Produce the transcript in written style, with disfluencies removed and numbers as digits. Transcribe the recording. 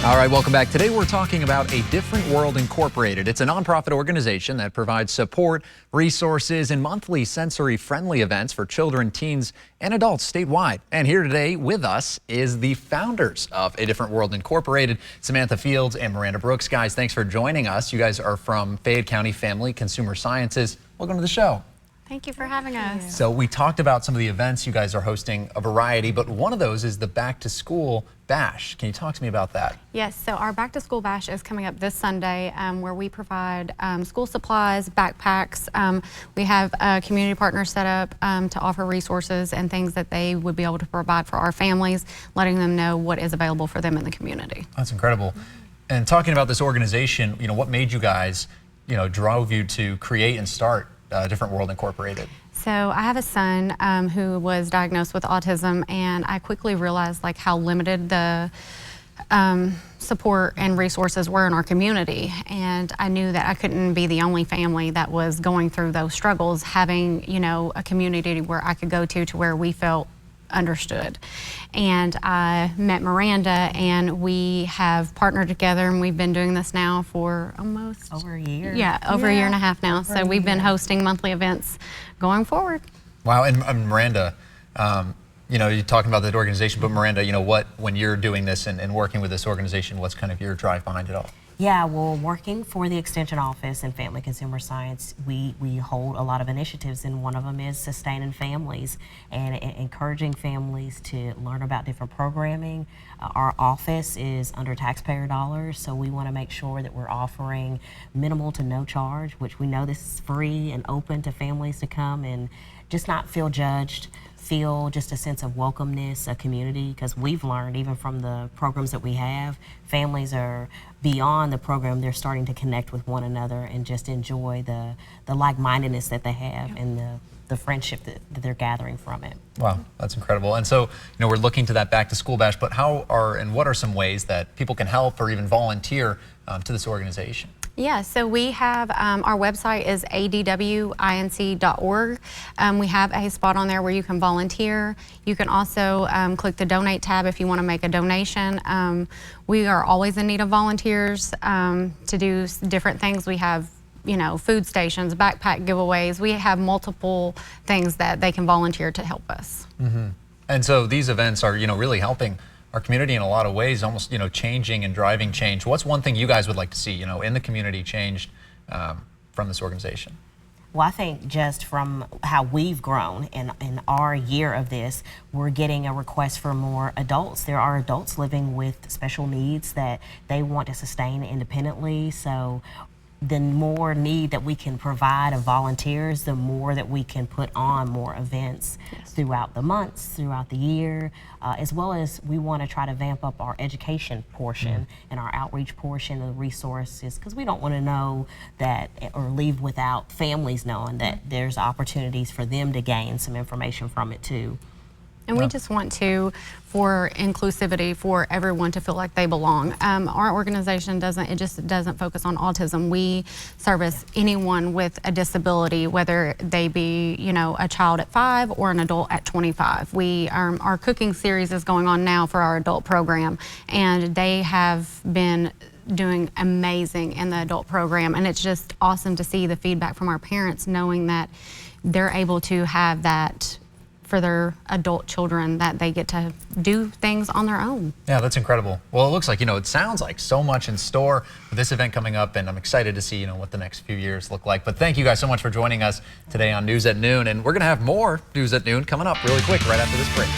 All right, welcome back. Today we're talking about A Different World Incorporated. It's a nonprofit organization that provides support, resources, and monthly sensory-friendly events for children, teens, and adults statewide. And here today with us is the founders of A Different World Incorporated, Samantha Fields and Miranda Brooks. Guys, thanks for joining us. You guys are from Fayette County Family Consumer Sciences. Welcome to the show. Thank you for having us. So we talked about some of the events you guys are hosting, a variety, but one of those is the Back to School Bash. Can you talk to me about that? Yes, so our Back to School Bash is coming up this Sunday where we provide school supplies, backpacks. We have a community partner set up to offer resources and things that they would be able to provide for our families, letting them know what is available for them in the community. That's incredible. And talking about this organization, what made you guys, drove you to create and start Different World Incorporated? So I have a son who was diagnosed with autism, and I quickly realized how limited the support and resources were in our community. And I knew that I couldn't be the only family that was going through those struggles. Having, a community where I could go to where we felt understood. And I met Miranda, and we have partnered together, and we've been doing this now for almost over a year. Yeah, over a year and a half now. So we've been hosting monthly events going forward. Wow. And Miranda, you're talking about that organization, but Miranda, when you're doing this and working with this organization, what's kind of your drive behind it all? Yeah, well, working for the Extension Office in Family Consumer Science, we hold a lot of initiatives, and one of them is sustaining families and encouraging families to learn about different programming. Our office is under taxpayer dollars, so we want to make sure that we're offering minimal to no charge, which we know this is free and open to families to come and just not feel judged, feel just a sense of welcomeness, a community, because we've learned even from the programs that we have, families are beyond the program, they're starting to connect with one another and just enjoy the like-mindedness that they have and the friendship that they're gathering from it. Wow, that's incredible. And so, we're looking to that Back to School Bash, but what are some ways that people can help or even volunteer to this organization? Yeah, so we have, our website is adwinc.org. We have a spot on there where you can volunteer. You can also click the donate tab if you want to make a donation. We are always in need of volunteers to do different things. We have food stations, backpack giveaways. We have multiple things that they can volunteer to help us. Mm-hmm. And so these events are, really helping our community in a lot of ways, almost, changing and driving change. What's one thing you guys would like to see, in the community changed from this organization? Well, I think just from how we've grown in our year of this, we're getting a request for more adults. There are adults living with special needs that they want to sustain independently. So the more need that we can provide of volunteers, the more that we can put on more events throughout the months, throughout the year, as well as we want to try to vamp up our education portion and our outreach portion of the resources, because we don't want to know that or leave without families knowing that there's opportunities for them to gain some information from it too. And we just want for inclusivity, for everyone to feel like they belong. Our organization doesn't focus on autism. We service anyone with a disability, whether they be, a child at 5 or an adult at 25. Our cooking series is going on now for our adult program, and they have been doing amazing in the adult program. And it's just awesome to see the feedback from our parents, knowing that they're able to have that for their adult children, that they get to do things on their own. Yeah, that's incredible. Well, it looks like, it sounds like so much in store with this event coming up, and I'm excited to see, what the next few years look like. But thank you guys so much for joining us today on News at Noon, and we're gonna have more News at Noon coming up really quick right after this break.